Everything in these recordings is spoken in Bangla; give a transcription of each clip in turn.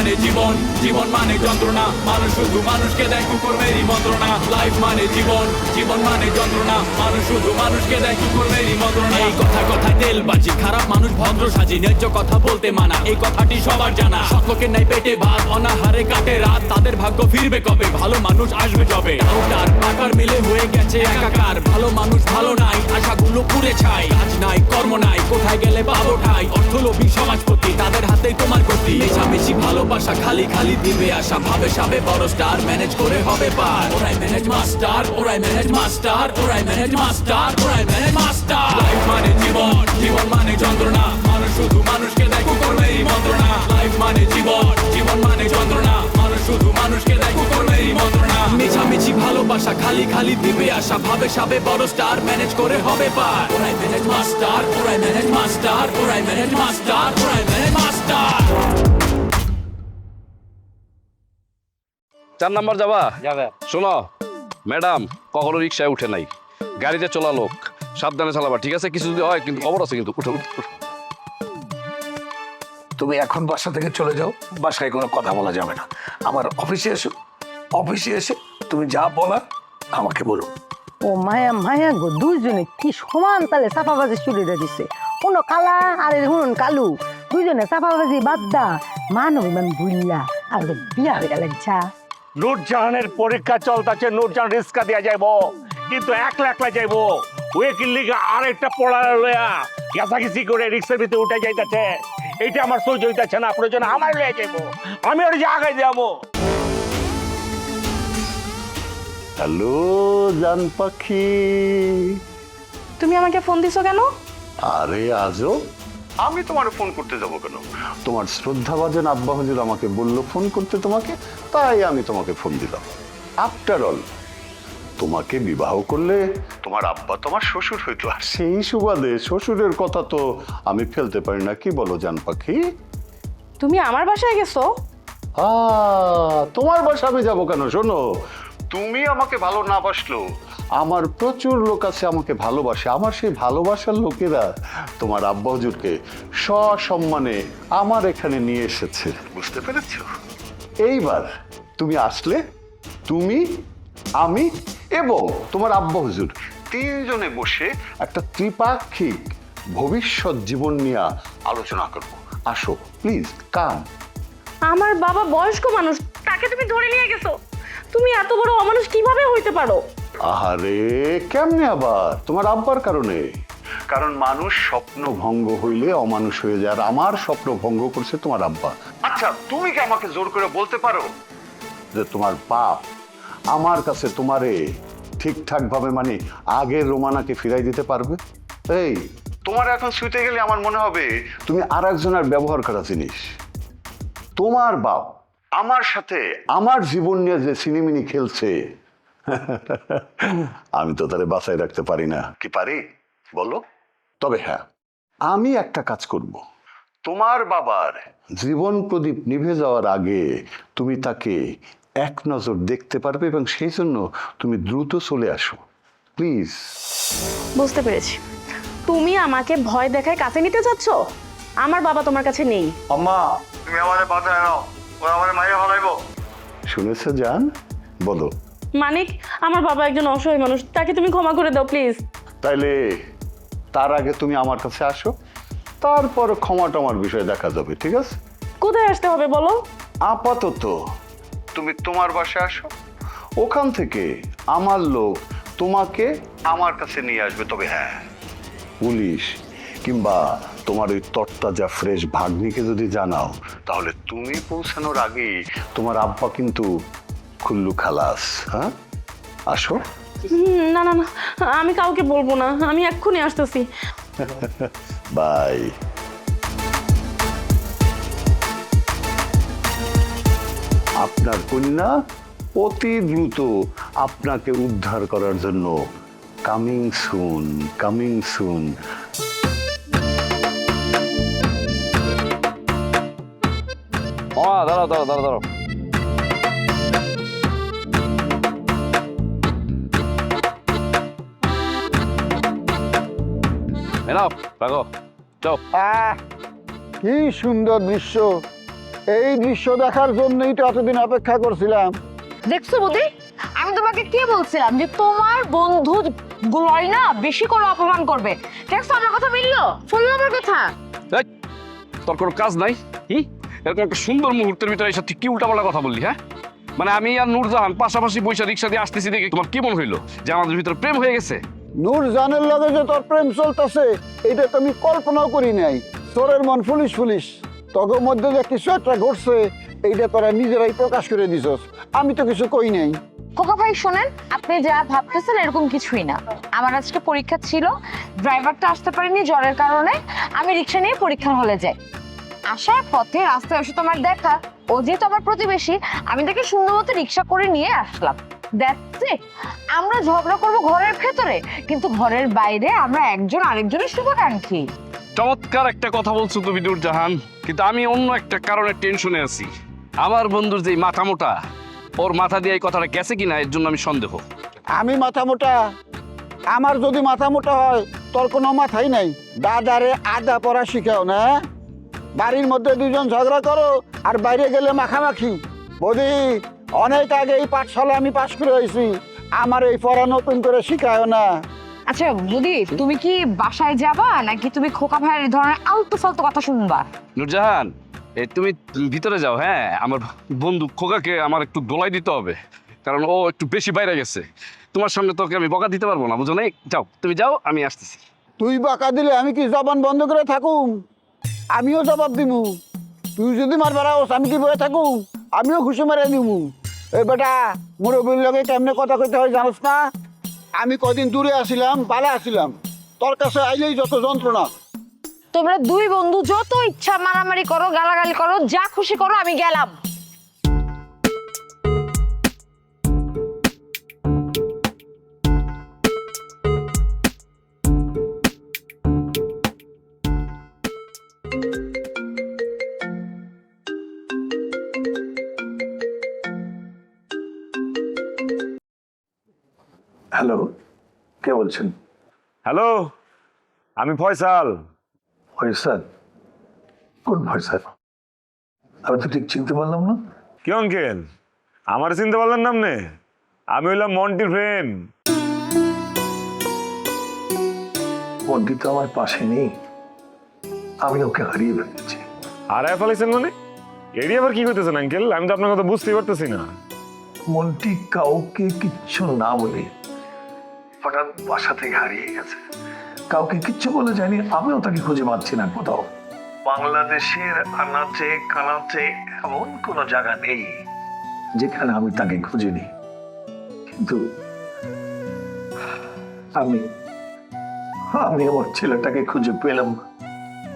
মানে জীবন, জীবন মানে যন্ত্রণা, মানুষ শুধু মানুষকে দেয় কুকুরমেরই মন্ত্রণা। লাইফ মানে জীবন, জীবন মানে যন্ত্রণা, মানুষ শুধু মানুষকে দেয় কুকুরমেরই মন্ত্রণা। এই কথা কথায় তেলবাজি, খারাপ মানুষ ভদ্র সাজি, ন্যায্য কথা বলতে মানা, এই কথাটি সবার জানা। সকলের নাই পেটে ভাত, অনাহারে কাটে রাত, তাদের ভাগ্য ফিরবে কবে, ভালো মানুষ আসবে যবে। ডাউটার পাকার মিলে হয়ে গেছে একাকার, ভালো মানুষ ভালো নাই, আশাগুলো পুড়ে ছাই। কাজ নাই কর্ম নাই, কোথায় গেলে পাবো ঠাই, অর্থলোভী সমাজপতি তাদের হাতেই তোমার গতি। মেশামেশি ভালোবাসা খালি খালি দিবে আশা, ভাবে সাবে বড় স্টার, ম্যানেজ করে হবে পার। ওরাই ম্যানেজ মাস্টার, ওরাই ম্যানেজ মাস্টার, ওরাই ম্যানেজ মাস্টার, ওরাই ম্যানেজ মাস্টার। লাইফ মানে জীবন, জীবন মানে যন্ত্রণা, মানুষ শুধু মানুষকে দেয় কুকুরমেরই মন্ত্রণা। লাইফ মানে জীবন, জীবন মানে যন্ত্রণা, মানুষ শুধু মানুষকে দেয় কুকুরমেরই মন্ত্রণা। মেশামেশি ভালোবাসা খালি খালি দিবে আশা, ভাবে সাবে বড় স্টার, ম্যানেজ করে হবে পার। ওরাই ম্যানেজ মাস্টার, ওরাই ম্যানেজ মাস্টার, ওরাই ম্যানেজ মাস্টার, ওরাই ম্যানেজ মাস্টার। 4 নাম্বার যাবা? যাবে। শোনো ম্যাডাম, কখনো রিক্সায় উঠে নাই, গাড়িতে চলা লোক, সাবধানে চালাবা, ঠিক আছে? কিছু যদি হয় কিন্তু খবর আছে কিন্তু। উঠো উঠো। তুমি এখন বাসা থেকে চলে যাও, বাসায় কোনো কথা বলা যাবে না। আমার অফিসে এসো, অফিসে এসে তুমি যা বলার আমাকে বলো। ও মায়া মায়া গো, দুইজনে কি সমান তালে চাপাবাজি চুরিটা দিছে। কোনো কালা আর হুন কালু, দুইজনে চাপাবাজি বাদ দা, মানব মান ভুল্লা আর বিয়া হয়ে গেলেন চা। নূরজাহানের পরীক্ষা চলতেছে, নূরজাহান রিস্কা দিয়া যাইব, কিন্তু একলা একলা যাইব। ওয়েকিল লিগে আরেকটা পড়া লয়া গেছাগেছি করে রিক্সার ভিতরে উঠে যাইতেছে। এইটা আমার সহ্য হইতেছে না, প্রয়োজন আমার লয়ে যাইব, আমি ওর যে আগাই যাবো। হ্যালো জান পাখি, তুমি আমাকে ফোন দিছো কেন? আরে আজও আমি তোমার ফোন করতে যাব কেন? তোমার শ্রদ্ধাভাজন আব্বা হুজুর আমাকে বললো ফোন করতে তোমাকে, তাই আমি তোমাকে ফোন দিলাম। আফটার অল তোমাকে বিবাহ করলে তোমার আব্বা তোমার শ্বশুর হইতো, আর সেই সুবাদে শ্বশুরের কথা তো আমি ফেলতে পারি না, কি বলো জান পাখি? তুমি আমার বাসায় গেছো? তোমার বাসা আমি যাবো কেন? শোনো, তুমি আমাকে ভালো না বাসলো, আমার প্রচুর লোক আছে আমাকে ভালোবাসে, আমার সেই ভালোবাসার লোকেরা তোমার আব্বা হুজুরকে সসম্মানে আমার এখানে নিয়ে এসেছে, বুঝতে পেরেছ? এইবার তুমি আসলে তুমি, আমি এবং তোমার আব্বা হুজুর তিনজনে বসে একটা ত্রিপাক্ষিক ভবিষ্যৎ জীবন নিয়ে আলোচনা করব। আসো প্লিজ, কাম। আমার বাবা বয়স্ক মানুষ, তাকে তুমি ধরে নিয়ে গেছো। তুমি এত বড় অমানুষ কিভাবে হইতে পারো? আহারে কেমনে আবার? তোমার আব্বার কারণে। কারণ মানুষ স্বপ্ন ভঙ্গ হইলে অমানুষ হয়ে যায়, আর আমার স্বপ্ন ভঙ্গ করছে তোমার আব্বা। আচ্ছা তুমি কি আমাকে জোর করে বলতে পারো যে তোমার বাপ আমার কাছে তোমারে ঠিকঠাক ভাবে মানে আগের রোমানাকে ফিরাই দিতে পারবে? এই তোমার এখন শুইতে গেলে আমার মনে হবে তুমি আর একজনের ব্যবহার করা জিনিস। তোমার বাপ আমার সাথে আমার জীবন নিয়ে যে সিনেমিনি খেলছে, আমি তো তারে বাঁচাই রাখতে পারি না। কি পারি বলো? তবে হ্যাঁ, আমি একটা কাজ করব। তোমার বাবার জীবন প্রদীপ নিভে যাওয়ার আগে তুমি তাকে এক নজর দেখতে পারবে, এবং সেই জন্য তুমি দ্রুত চলে আসো প্লিজ। বুঝতে পেরেছি, তুমি আমাকে ভয় দেখায় কাছে নিতে চাচ্ছ। আমার বাবা তোমার কাছে নেই। আম্মা তুমি আমাদের বাঁচায় নাও, ওরা আমাদের মাইয়া ভালাইবো। শুনেছো জান? বলো। মানিক, আমার বাবা একজন অসহায় মানুষ, তাকে তুমি ক্ষমা করে দাও প্লিজ। তাইলে তার আগে তুমি আমার কাছে আসো, তারপর ক্ষমা টমার বিষয় দেখা যাবে, ঠিক আছে? কোথায় আসতে হবে বলো? আপাতত তুমি তোমার বাসায় আসো, ওখান থেকে আমার লোক তোমাকে আমার কাছে নিয়ে আসবে। তবে হ্যাঁ, পুলিশ কিংবা তোমার ওই তরতাজা ফ্রেশ ভাগ্নিকে যদি জানাও, তাহলে তুমি পৌঁছানোর আগেই তোমার আব্বা কিন্তু খুল্লু খালাস। হ্যাঁ, আসো। না না না, আমি কাউকে বলবো না, আমি এক্ষুনি আসতেছি। বাই। আপনার কন্যা অতি দ্রুত আপনাকে উদ্ধার করার জন্য কামিং সুন, কামিং সুন। দাঁড়াও দাঁড়াও দাঁড়াও দাঁড়াও। রাখো, যাও। কি সুন্দর দৃশ্য! এই দৃশ্য দেখার জন্যই তো এতদিন অপেক্ষা করছিলাম। দেখছো বৌদি, আমি তোমাকে কি বলছিলাম যে তোমার বন্ধু গুলোই না বেশি করে অপমান করবে। দেখছো আমার কথা মিললো, শুনলো আমার কথা। এই, তোর কোনো কাজ নাই? এরকম একটা সুন্দর মুহূর্তের ভিতরে এসে তুই কি উল্টাপাল্টা কথা বললি? হ্যাঁ, মানে আমি আর নূরজাহান পাশাপাশি বৈশা রিক্সা দিয়ে আসতেছি দেখে তোমার কি মনে হইলো যে আমাদের ভিতরে প্রেম হয়ে গেছে? নূরজাহানের লগে যে তোর প্রেম চলতেছে এটা তো আমি কল্পনাও করি নাই। তোরের মন ফুলিশ ফুলিশ, তগর মধ্যে যে কিছু একটা ঘটছে এইটা তোরা নিজেরাই প্রকাশ করে দিছস, আমি তো কিছু কই নাই। খোকা ভাই শোনেন, আপনি যা ভাবতেছেন এরকম কিছুই না। আমার আজকে পরীক্ষা ছিল, ড্রাইভারটা আসতে পারেনি জ্বরের কারণে, আমি রিক্সা নিয়ে পরীক্ষার হলে যাই। আসার পথে রাস্তায় এসে তোমার দেখা, ও যেহেতু আমার প্রতিবেশী, আমি তাকে সুন্দর মতো রিক্সা করে নিয়ে আসলাম। দেখছি আমরা ঝগড়া করবো ঘরের ভেতরে, কিন্তু ঘরের বাইরে আমরা একজন আরেকজনের শুভাকাঙ্ক্ষী। চমৎকার একটা কথা বলছো তুমি নূরজাহান, কিন্তু আমি অন্য একটা কারণে টেনশনে আছি। আমার বন্ধুর যে মাথা মোটা, ওর মাথা দিয়ে এই কথাটা গেছে কিনা এর জন্য আমি সন্দেহ। আমি মাথা মোটা? আমার যদি মাথা মোটা হয় তোর কোনো মাথাই নাই। দাদারে আদা পড়া শিখাও না। বাড়ির মধ্যে দুজন ঝগড়া করো আর বাইরে গেলে মাখামাখি। বৌদি, অনেক আগে এই পাঠশালা আমি পাশ করে হয়েছি, আমার এই পড়া নতুন করে শিখাও না। আচ্ছা বুদি, তুমি কি বাসায় যাবা নাকি তুমি খোকা ভাইয়ের এই ধরনের আলতু ফালতু কথা শুনবা? নূরজাহান, তুমি ভিতরে যাও। হ্যাঁ, আমার বন্ধু খোকাকে আমার একটু দোলাই দিতে হবে, কারণ ও একটু বেশি বাইরে গেছে। তোমার সামনে তোকে আমি বকা দিতে পারবো না, বুঝো নাই? যাও, তুমি যাও, আমি আসতেছি। তুই বাঁকা দিলে আমি কি জবান বন্ধ করে থাকুম? আমিও জবাব দিমু। তুই যদি মারবার আওস আমি কি বয়ে থাকুম? আমিও খুশি মারে দিমু। এই বেটা, মুরব্বীর লগে কেমনে কথা কইতে হয় জানোস না? আমি কদিন দূরে আসিলাম, পালা আসিলাম, তোর কাছে আইলেই যত যন্ত্রণা। তোমরা দুই বন্ধু যত ইচ্ছা মারামারি করো, গালাগালি করো, যা খুশি করো, আমি গেলাম। হ্যালো, কে বলছেন? হ্যালো, আমি ফয়সাল। ফয়সাল? কোন ফয়সাল? আমি তো ঠিক চিনতে পারলাম না। কি অঙ্কেল, আমার চিনতে পারলেন না আপনি? আমি হইলাম মন্টির ফ্রেন্ড। মন্টি তো আমার পাশে নেই, আমি ওকে হারিয়ে ফেলেছি। হারায় ফেলাইছেন মানে? এডি আবার কি করতেছেন আঙ্কেল? আমি তো আপনার কথা বুঝতেই পারতেছি না। মন্টি কাউকে কিচ্ছু না বলে হঠাৎ বাসা থেকে হারিয়ে গেছে। কাউকে কিচ্ছু বলে যায়নি, আমিও তাকে খুঁজে পাচ্ছি না কোথাও। বাংলাদেশের আনাচে কানাচে এমন কোনো জায়গা নেই যেখানে আমি তাকে খুঁজিনি। কিন্তু আমি আমার ছেলেটাকে খুঁজে পেলাম না।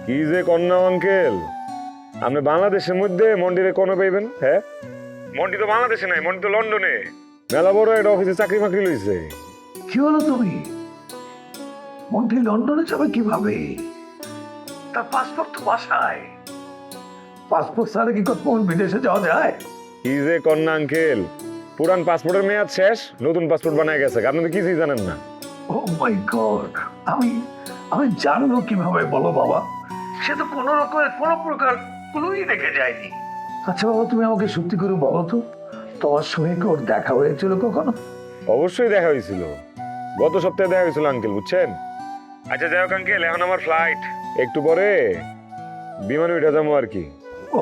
কি যে কন্যা আঙ্কেল, আপনি বাংলাদেশের মধ্যে মন্ডিরে কোনো পাইবেন? হ্যাঁ, মন্ডি তো বাংলাদেশে নাই, মন্ডি তো লন্ডনে মেলা বড় একটা অফিসে চাকরি মাকরি লইছে। কি হলো তুমি? মন্টি লন্ডনে যাবে কিভাবে? তার পাসপোর্ট তো বাসায়। পাসপোর্ট ছাড়া কি কোন বিদেশে যাওয়া যায়? কি যে কন্যা আঙ্কেল, পুরান পাসপোর্টের মেয়াদ শেষ, নতুন পাসপোর্ট বানায় গেছে, আপনি তো কিছুই জানেন না। ও মাই গড, আমি জানবো কিভাবে বলো বাবা? সে তো কোনো রকমের কোনো প্রকার ক্লুই রেখে যায়নি। আচ্ছা বাবা, তুমি আমাকে সত্যি করে বলো তো, তোমার সঙ্গে কি ওর দেখা হয়েছিল কখনো? অবশ্যই দেখা হয়েছিল, গত সপ্তাহে দেখা হয়েছিল আঙ্কেল, বুঝছেন? আচ্ছা যাই হোক আঙ্কেল, এখন আমার ফ্লাইট, একটু পরে বিমানে উঠে যাবো আর কি। ও,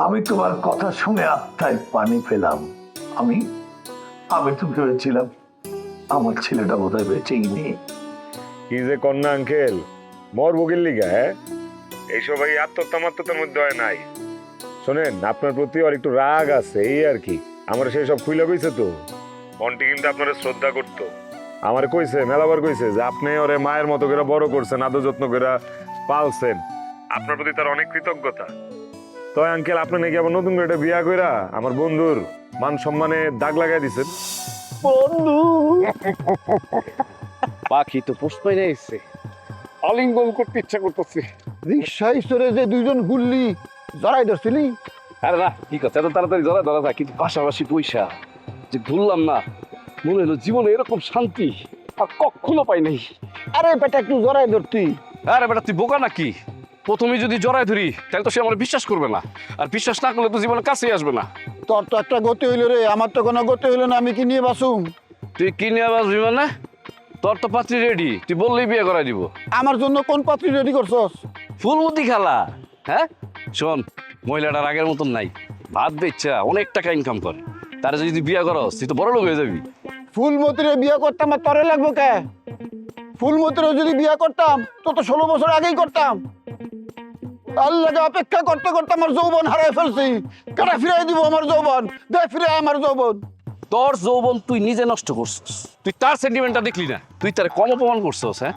আমি তোমার কথা শুনে আত্মায় পানি পেলাম। আমি তো ভেবেছিলাম আমার ছেলেটা বোধহয় বেঁচেই নেই। কি যে কন্যা আঙ্কেল, মর বগির লিগা, হ্যাঁ এইসব এই আত্মহত্যার মধ্যে হয় নাই। শোনেন, আপনার প্রতি আর একটু রাগ আছে এই আর কি। আমার সেই সব খুইলা কইছে তো, মনটি কিন্তু আপনারা শ্রদ্ধা করতো। আমার কইছে, মেলাবার কইছে যে আপনি ওরে মায়ের মতো করে বড় করছেন, আদর যত্ন করে পালছেন, আপনার প্রতি তার অনেক কৃতজ্ঞতা। তো আঙ্কেল, আপনি নাকি আবার নতুন করে একটা বিয়া কইরা আমার বন্ধুর মান সম্মানে দাগ লাগাই দিছেন। বন্ধু, পাখি তো পুষ্পাই এসছে, আলিঙ্গন করতে ইচ্ছা করতেছে। রিক্সায় চড়ে যে দুইজন গুল্লি জড়াই ধরছিলি। আরে না, ঠিক আছে, এত তাড়াতাড়ি ধরা যায়, কিন্তু পাশাপাশি পয়সা যে ঘুরলাম না, মনে হলো জীবনে এরকম শান্তি আর কখনো পাই নাই। আরে বেটা, একটু জড়াই ধরতি। আরে বেটা, তুই বোকা নাকি? প্রথমেই যদি জড়ায় ধরি তাহলে তো সে আমার বিশ্বাস করবে না, আর বিশ্বাস না করলে তো জীবনে কাছেই আসবে না। তোর তো একটা গতি হইলো রে, আমার তো কোনো গতি হইলো না, আমি কি নিয়ে বাসুম? তুই কি নিয়ে বাসবি মানে? তোর তো পাত্রী রেডি, তুই বললেই বিয়ে করাই দিব। আমার জন্য কোন পাত্রী রেডি করছস? ফুলমতি খালা। হ্যাঁ শোন, মহিলাটার আগের মতন নাই, ভাত বেচা অনেক টাকা ইনকাম করে, তারা যদি তুই বিয়ে করস তুই তো বড় লোক হয়ে যাবি। ফুলমতিরে বিয়ে করতাম আর তরে লাগবো কে? ফুলমতিরে যদি বিয়ে করতাম তো 16 বছর আগেই করতাম। আল্লাহকে অপেক্ষা করতে করতে আমার যৌবন হারাই ফেলছি। কেটা ফিরাই দিব আমার যৌবন? দে ফিরে আমার যৌবন। তোর যৌবন তুই নিজে নষ্ট করছিস, তুই তার সেন্টিমেন্টটা দেখলি না, তুই তার কম অপমান করছিস। হ্যাঁ,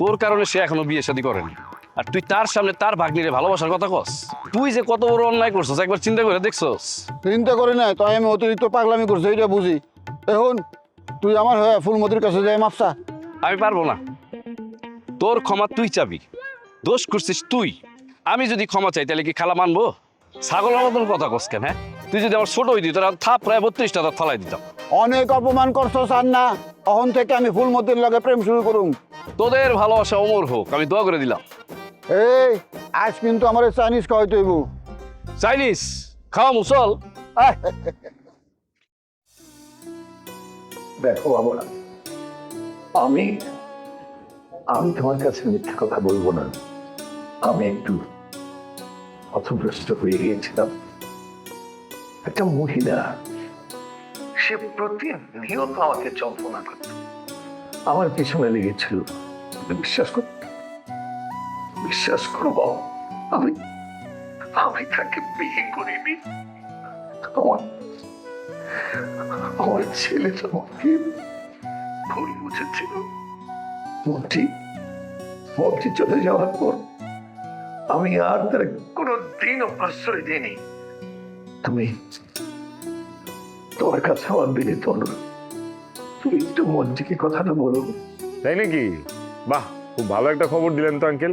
তোর কারণে সে এখনো বিয়ে শাদী করেনি, আর তুই তার সামনে তার ভাগ্নিরে ভালোবাসার কথা কস। তুই যে কত বড় অন্যায় করছিস একবার চিন্তা করে দেখছস? চিন্তা করি না, তাই আমি অতিরিক্ত পাগলামি করছি, এইটা বুঝি। এখন তুই আমার হয়ে ফুলমতির কাছে যাই মাপসা। আমি পারবো না, তোর ক্ষমা তুই চাবি, দোষ করছিস তুই। আমি যদি ক্ষমা চাই তাহলে কি খালা মানবো? ছাগলের মতন কথা কস কেন? হ্যাঁ, তুই যদি আমার ছোট হইতি তোর থাপ প্রায় 32টা তোর থালাই দিতাম। অনেক অপমান করছস আর না, অহন থেকে আমি ফুলমতির লগে প্রেম শুরু করুম। তোদের ভালোবাসা অমর হোক, আমি দোয়া করে দিলাম। এই আজ কিন্তু আমার চাইনিজ খাওয়াইতে হইব। চাইনিজ খাওয়া মুসল। দেখো বাবা, আমি আমি তোমার কাছে মিথ্যে কথা বলবো না। আমি একটু হতভ্রষ্ট হয়ে গিয়েছিলাম। একটা মহিলা, সে প্রতিনিয়ত আমাকে যন্ত্রণা করত, আমার পিছনে লেগেছিল। বিশ্বাস করো বাবা, আমি আমি তাকে বিয়ে করিনি। আমার ছেলে আমাকে ভুল বুঝেছিল। মন্ত্রী চলে যাওয়ার পর আমি আর তার কোনো দিনও প্রশ্রয় দিইনি। তুমি তোমার কাছে আমার বিনীত অনুরোধ, তুমি একটু মন্ত্রীকে কথাটা বলো। তাই নাকি? বাহ, খুব ভালো একটা খবর দিলেন তো আঙ্কেল।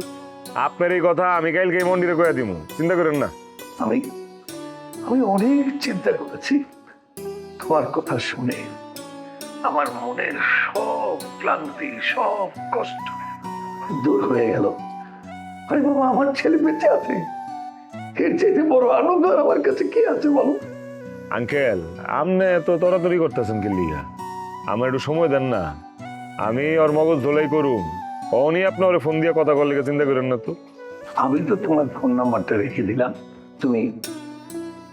আপনার এই কথা আমি কালকে এই মন্দিরে কয়ে দিব, চিন্তা করেন না। আমি আমি অনেক চিন্তা করেছি। তোমার কথা শুনে আমার মনের সব ক্লান্তি, সব কষ্ট দূর হয়ে গেল। আরে বাবা, আমার ছেলে বেঁচে আছে, এর চাইতে বড় আনন্দ আর আমার কাছে কি আছে বলো? আঙ্কেল, আপনি এত তড়াতড়ি করতেছেন কি লিগা? আমার একটু সময় দেন না, আমি ওর মগজ ধোলাই করুম। অনি আপনি ওরে ফোন দিয়ে কথা বললে চিন্তা করেন না তো। আমি তো তোমার ফোন নাম্বারটা রেখে দিলাম, তুমি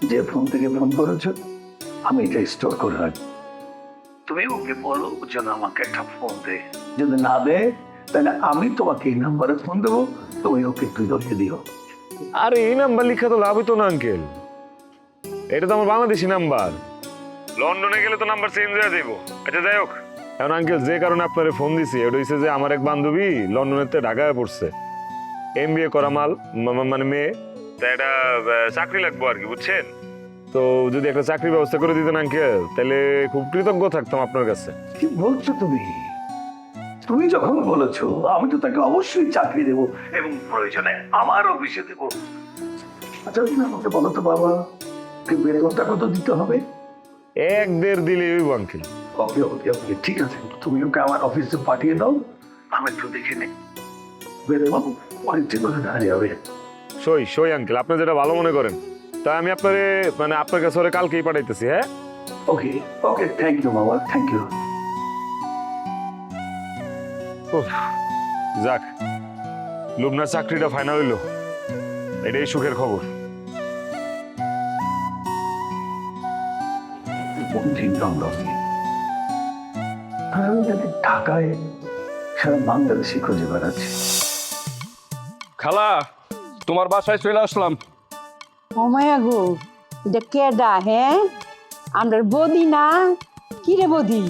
যে ফোন থেকে ফোন করেছো আমি এটা স্টোর করে রাখবো। তুমি ওকে বলো যেন আমাকে একটা ফোন দে, যদি না দেয় তাহলে আমি তোমাকে এই নাম্বারে ফোন দেবো, তুমি ওকে একটু ধরিয়ে দিও। আরে এই নাম্বার লিখা তো লাভ হইতো না আঙ্কেল, এটা তো আমার বাংলাদেশি নাম্বার। লন্ডনে গেলে তো নাম্বার চেঞ্জ হয়ে যাবো। আচ্ছা যাই হোক, এখন আঙ্কেল যে কারণে আপনারে ফোন দিছি এটা হচ্ছে যে আমার এক বান্ধবী লন্ডনের থেকে ঢাকায় পড়ছে, MBA করা মাল, মানে মেয়ে, তা এটা চাকরি লাগবো আর কি, বুঝছেন? তো যদি একটা চাকরির ব্যবস্থা করে দিতেন আঙ্কেল, তাহলে খুব কৃতজ্ঞ থাকতাম আপনার কাছে। কি বলছো তুমি? তুমি যখন বলেছো আমি তো তাকে অবশ্যই চাকরি দেবো এবং প্রয়োজনে আমার অফিসে দেবো। আচ্ছা তুমি আমাকে বলো তো বাবা, কি বেতনটা কত দিতে হবে? 1-1.5 দিলে হইব আঙ্কেল। ওকে ওকে ওকে, ঠিক আছে, তুমি ওকে আমার অফিসে পাঠিয়ে দাও, আমি একটু দেখে নেই। বেতন অনেক দিন ধরে দাঁড়িয়ে যাবে। সই আঙ্কেল, আপনি যেটা ভালো মনে করেন। তাই আমি আপনারে মানে আপনার কাছে ওরে কালকেই পাঠাইতেছি। হ্যাঁ ওকে ওকে, থ্যাংক ইউ বাবা, থ্যাংক ইউ। যাক, লুবনার চাকরিটা ফাইনাল হইলো, এটাই সুখের খবর। আমি যাতে ঢাকায় সারা বাংলাদেশে খুঁজে বেড়াচ্ছি। খালা, তোমার বাসায় চলে আসলাম। ও মায়া গো, এটা কেডা? হ্যাঁ, আমরা বদি না? কি রে বদি,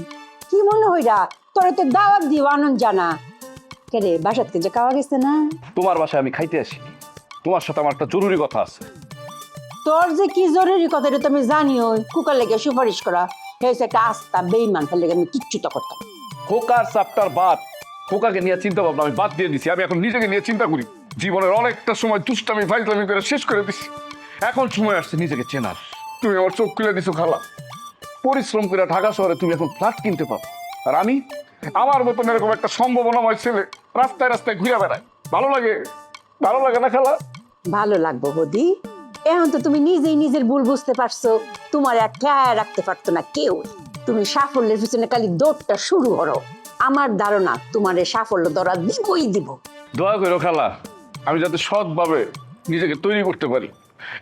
কি মনে হইরা? তোরা তো দাওয়াত দিও আনন্দ জানা। কে রে, বাসাত কে যে খাওয়া গেছে না? তোমার বাসায় আমি খাইতে আসিনি, তোমার সাথে আমার একটা জরুরি কথা আছে। তোর যে কি জরুরি কথা এটা তো আমি জানি। ওই কুকার লেগে সুপারিশ করা হয়েছে একটা আস্থা বেইমান, ফেলে আমি কিচ্ছু তো করতাম। খোকার চাপটার বাদ, খোকাকে নিয়ে চিন্তা ভাবনা আমি বাদ দিয়ে দিছি। আমি এখন নিজেকে নিয়ে চিন্তা করি। জীবনের অনেকটা সময় দুষ্টামি ফাইজলামি করে শেষ করে দিছি, এখন সময় আসছে নিজেকে চেনার। তুমি আমার চোখ খুলে দিছো খালা, পরিশ্রম করে ঢাকা শহরে তুমি এখন ফ্ল্যাট কিনতে পারো, আর আমি আমার মতন এরকম একটা সম্ভাবনাময় ছেলে রাস্তায় রাস্তায় ঘুরে বেড়াই। ভালো লাগে? ভালো লাগে না খালা? ভালো লাগবো বৌদি, এখন তো তুমি নিজেই নিজের ভুল বুঝতে পারছো। তোমার আর ঠেয়ায় রাখতে পারতো না কেউ। তুমি সাফল্যের পিছনে খালি দৌড়টা শুরু করো। আমার ধারণা তোমার এই সাফল্য ধরা দিবই দিব। দোয়া করো খালা, আমি যাতে সৎভাবে নিজেকে তৈরি করতে পারি,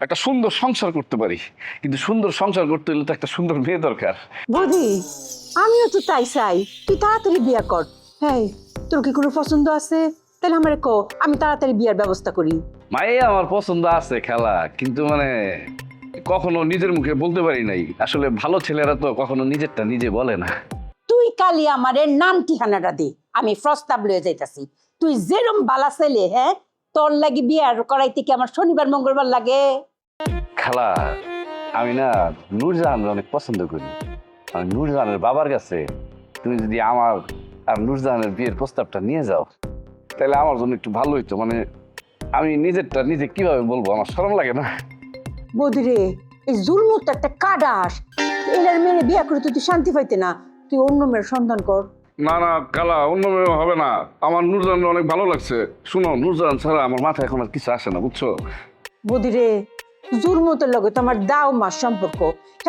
একটা সুন্দর সংসার করতে পারি। কিন্তু সুন্দর সংসার করতে হলে তো একটা সুন্দর মেয়ে দরকার। বৌদি, আমিও তো তাই চাই তুই তাড়াতাড়ি বিয়ে কর। হ্যাঁ, তোর কি কোনো পছন্দ আছে? তাহলে আমার কো, আমি তাড়াতাড়ি বিয়ের ব্যবস্থা করি। মায়ে আমার পছন্দ আছে খালা, কিন্তু মানে কখনো নিজের মুখে বলতে পারি নাই। আসলে ভালো ছেলেরা তো কখনো নিজেরটা নিজে বলে না। তুই কালি আমারে নাম ঠিকানাটা দে, আমি প্রস্তাব লয়ে যাইতাছি। তুই যেরম বালা ছেলে, হ্যাঁ, তোর লাগি বিয়ার করাইতে কি আমার শনিবার মঙ্গলবার লাগে? খালা, আমি না নূরজাহানকে অনেক পছন্দ করি। আর নূরজাহানের বাবার কাছে তুমি যদি আমার আর নূরজাহানের বিয়ের প্রস্তাবটা নিয়ে যাও, তাহলে আমার জন্য একটু ভালো হইতো। মানে আমি নিজেরটা নিজে কিভাবে বলবো, আমার শরম লাগে না? বৌদি রে, এই জুলমু তো একটা কাডাস। এলার মেয়ে বিয়া করে তুই শান্তি পাইতে না, তুই অন্য মেয়ের সন্ধান কর। না না খালা, অন্য মেয়ে হবে না। আমার নূরজাহান অনেক ভালো লাগছে। শুনো, নূরজাহান ছাড়া আমার মাথায় এখন আর কিছু আসে না, বুঝছো? বৌদি রে, জুলমতের লগে তো আমার দাও মাস সম্পর্ক।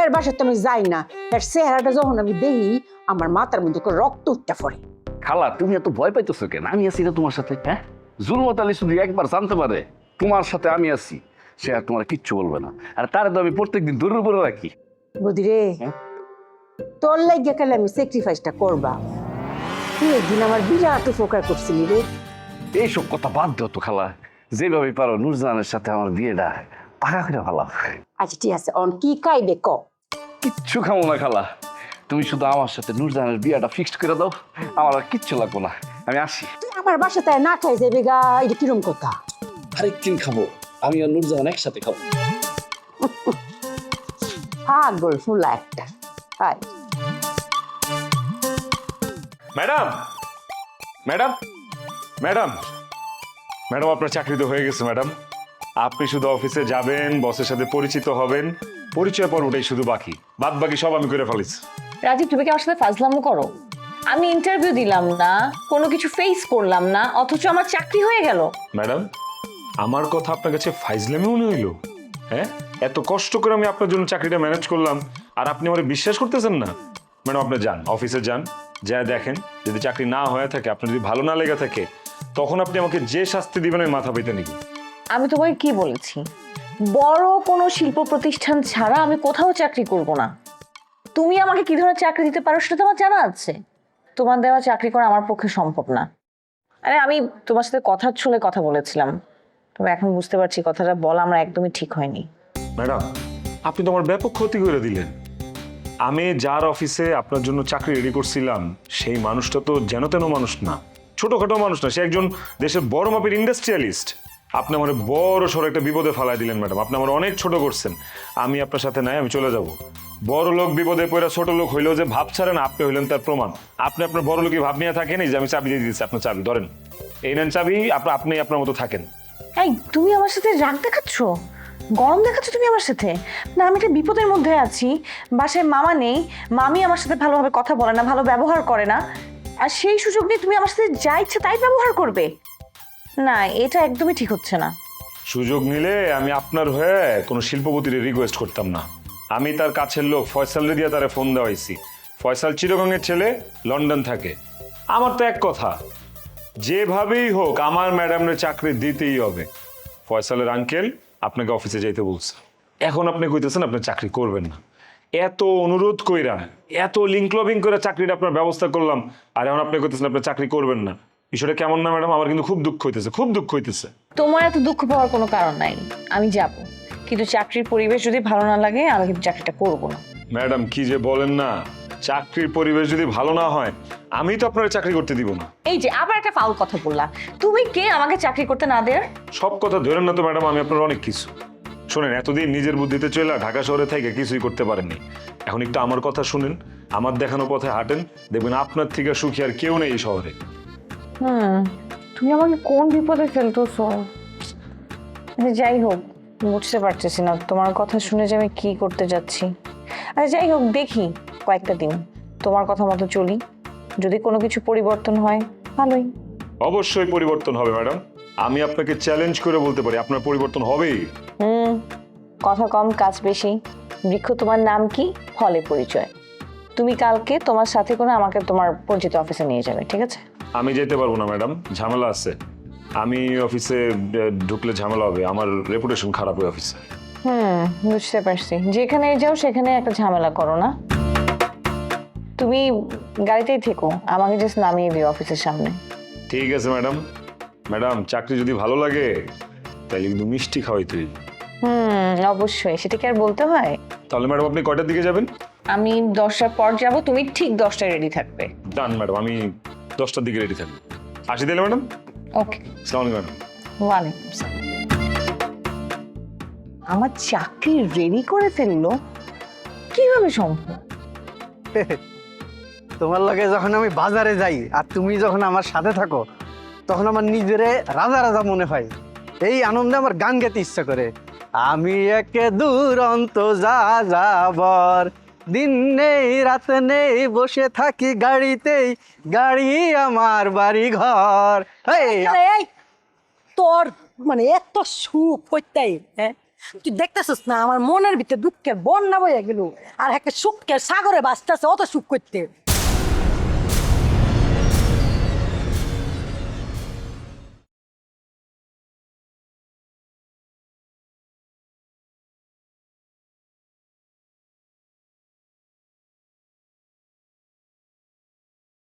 এর বাসায় তো আমি যাই না। এর চেহারাটা যখন আমি দেখি, আমার মাথার মধ্যে করে রক্ত উঠতে পড়ে। খালা, তুমি এত ভয় পাইতেছো কেন? আমি আছি না তোমার সাথে, হ্যাঁ? জুলমত আলী শুধু একবার জানতে পারে তোমার সাথে আমি আছি, সে আর তোমার কিচ্ছু বলবে না। আর তারে তো আমি প্রত্যেকদিন দূরের উপরে রাখি। বৌদি রে, হ্যাঁ? তোর লাগিয়ে গেলে আমি স্যাক্রিফাইসটা করবা। তুই একদিন আমার বিরাট উপকার করছিলি রে। এইসব কথা বাদ দাও তো খালা, যেভাবে পারো নূরজাহানের সাথে আমার বিয়েটা পাকা করে ভালো। আচ্ছা ঠিক আছে, অন কি কাইবে ক। কিচ্ছু খাবো না খালা, তুমি শুধু আমার সাথে নূরজাহানের বিয়েটা ফিক্সড করে দাও, আমার আর কিচ্ছু লাগবো না। আমি আসি। তুই আমার বাসাতে না খাই যাবে গা, এটা কিরম কথা? আরেকদিন খাবো, আমি আর নূরজাহান একসাথে খাবো। পাগল ফুলা একটা। High madam, madam, madam, madam, আপনার চাকরি তো হয়ে গেছে ম্যাডাম। আপনি শুধু অফিসে যাবেন, বসের সাথে পরিচিত হবেন, পরিচয় পর্বটাই শুধু বাকি, বাদ বাকি সব আমি করে ফেলেছি। রাজীব, তুমি কি আমার সাথে ফাজলামো করো? আমি ইন্টারভিউ দিলাম না, কোনো কিছু ফেস করলাম না, অথচ আমার চাকরি হয়ে গেল। ম্যাডাম, আমার কথা আপনার কাছে ফাইজলামি মনে হইলো? হ্যাঁ, এত কষ্ট করে আমি আপনার জন্য চাকরিটা ম্যানেজ করলাম, আর আপনি আমার বিশ্বাস করতেছেন না? ম্যাডাম, আপনি যান, অফিসে যান, যা দেখেন, যদি চাকরি না হয়ে থাকে, আপনার যদি ভালো না লেগে থাকে, তখন আপনি আমাকে যে শাস্তি দিবেন আমি মাথা পেতে নিব। আমি তোমাকে কি বলেছি? বড় কোনো শিল্প প্রতিষ্ঠান ছাড়া আমি কোথাও চাকরি করব না। তুমি আমাকে কি ধরনের চাকরি দিতে পারো সেটা তো আমার জানা আছে। তোমার দেওয়া চাকরি করা আমার পক্ষে সম্ভব না। আরে আমি তোমার সাথে কথার ছলে কথা বলেছিলাম, তবে এখন বুঝতে পারছি কথাটা বলা আমার একদমই ঠিক হয়নি। ম্যাডাম, আপনি তো আমার ব্যাপক ক্ষতি করে দিলেন। আমি যার অফিসে আপনার জন্য চাকরি রেডি করছিলাম, সেই মানুষটা তো যেন তেন মানুষ না, ছোটখাটো মানুষ না, সে একজন দেশের বড় মাপের ইন্ডাস্ট্রিয়ালিস্ট। আপনি আমার বড় সড়ো একটা বিপদে ফালাই দিলেন ম্যাডাম। আপনি আমার অনেক ছোট করছেন। আমি আপনার সাথে নাই, আমি চলে যাব। বড় লোক বিপদে পড়ে ছোট লোক হইলেও যে ভাব ছাড়েন, আপনি হইলেন তার প্রমাণ। আপনি আপনার বড় লোকই ভাব নিয়ে থাকেন। এই যে আমি চাবি দিয়ে দিচ্ছি, আপনার চাবি ধরেন, এই নেন চাবি, আপনি আপনার মতো থাকেন। এই, তুমি আমার সাথে রাগ দেখাচ্ছ, গরম দেখাচ্ছ তুমি আমার সাথে? না, আমি একটা বিপদের মধ্যে আছি, বাসায় মামা নেই, মামি আমার সাথে ভালোভাবে কথা বলে না, ভালো ব্যবহার করে না, আর সেই সুযোগ নিয়ে তুমি আমার সাথে যা ইচ্ছে তাই ব্যবহার করবে? না, এটা একদমই ঠিক হচ্ছে না। সুযোগ নিলে আমি আপনার হয়ে কোনো শিল্পপতির রিকোয়েস্ট করতাম না। আমি তার কাছের লোক ফয়সালরে দিয়ে তারে ফোন দেওয়াইছি। ফয়সাল চিরগঙ্গের ছেলে, লন্ডন থাকে। আমার তো এক কথা, যেভাবেই হোক আমার ম্যাডামের চাকরি দিতেই হবে। ফয়সালের আঙ্কেল আপনাকে অফিসে যাইতে বলছে। এখন আপনি কইতেছেন আপনি চাকরি করবেন না। এত অনুরোধ কইরা, এত লিঙ্ক লবিং করে চাকরিটা আপনার ব্যবস্থা করলাম, আর এখন আপনি কইতেছেন আপনি চাকরি করবেন না। বিষয়টা কেমন না ম্যাডাম? আমার কিন্তু খুব দুঃখ হইতেছে, খুব দুঃখ হইতেছে। তোমার এত দুঃখ পাওয়ার কোনো কারণ নাই, আমি যাব, কিন্তু চাকরির পরিবেশ যদি ভালো না লাগে আমি কিন্তু চাকরিটা করবো না। ম্যাডাম, কি যে বলেন না, চাকরির পরিবেশ যদি ভালো না হয় আমি তো আপনার চাকরি করতে দিব না। এই যে আবার একটা ফাউল কথা বললা, তুমি কে আমাকে চাকরি করতে না দেয়ার? সব কথা ধরেন না তো ম্যাডাম, আমি আপনার অনেক কিছু। শোনেন, এতদিন নিজের বুদ্ধিতে চলে ঢাকা শহরে থেকে কিছুই করতে পারেননি। এখন একটু আমার কথা শুনেন, আমার দেখানো পথে হাঁটেন, দেখবেন আপনার থেকে সুখী আর কেউ নেই এই শহরে। তুমি আমাকে কোন বিপদে ফেলতেছো? যাই হোক, বুঝতে পারতেছি না তোমার কথা শুনে যে আমি কি করতে যাচ্ছি। আচ্ছা যাই হোক, দেখি কয়েকটা দিন তোমার কথা মতো চলি, যদি কোনো কিছু পরিবর্তন হয় ভালোই। অবশ্যই পরিবর্তন হবে ম্যাডাম, আমি আপনাকে চ্যালেঞ্জ করে বলতে পারি আপনার পরিবর্তন হবেই। কথা কম কাজ বেশি। বৃক্ষ তোমার নাম কি? ফলে পরিচয়। তুমি কালকে তোমার সাথে করে আমাকে তোমার পরিচিত অফিসে নিয়ে যাবে, ঠিক আছে? আমি যেতে পারবো না ম্যাডাম, ঝামেলা আছে। আমি অফিসে ঢুকলে ঝামেলা হবে, আমার রেপুটেশন খারাপ হয় অফিসে। বুঝতে পারছি। যেখানে যাও সেখানে একটা ঝামেলা করো না। তুমি গাড়িতেই থেকো, আমাকে জাস্ট নামিয়ে দিও অফিসের সামনে। ঠিক আছে ম্যাডাম। ম্যাডাম চাকরি যদি ভালো লাগে তাহলে কিন্তু মিষ্টি খাওয়াইতে হইবে। অবশ্যই, সেটা কি আর বলতে হয়? তাহলে ম্যাডাম আপনি কয়টার দিকে যাবেন? আমি 10টার পর যাব, তুমি ঠিক 10টায় রেডি থাকবে। ডান ম্যাডাম, আমি 10টার দিকে রেডি থাকবো। আসি দিলে ম্যাডাম। ওকে। আসসালামু আলাইকুম ম্যাডাম। ওয়ালাইকুম আসসালাম। আমার চাকরি রেডি করে ফেললো, কিভাবে সম্ভব? তোমার লগে যখন আমি বাজারে যাই আর তুমি যখন আমার সাথে থাকো তখন আমার নিজেরে রাজা রাজা মনে হয়। এই আনন্দে আমার গান গাইতে ইচ্ছা করে। আমি একে দুরন্ত যা যাবর, দিন নেই রাত নেই বসে থাকি গাড়িতেই, গাড়ি আমার বাড়ি ঘর। এই তোর মানে এত সুখ হইতাই, হ্যাঁ তুই দেখতেছিস না আমার মনের ভিতরে দুঃখের বন্যা বইয়া গেল, আর একটা সুখের সাগরে বাঁচতেছে অত সুখ করতে।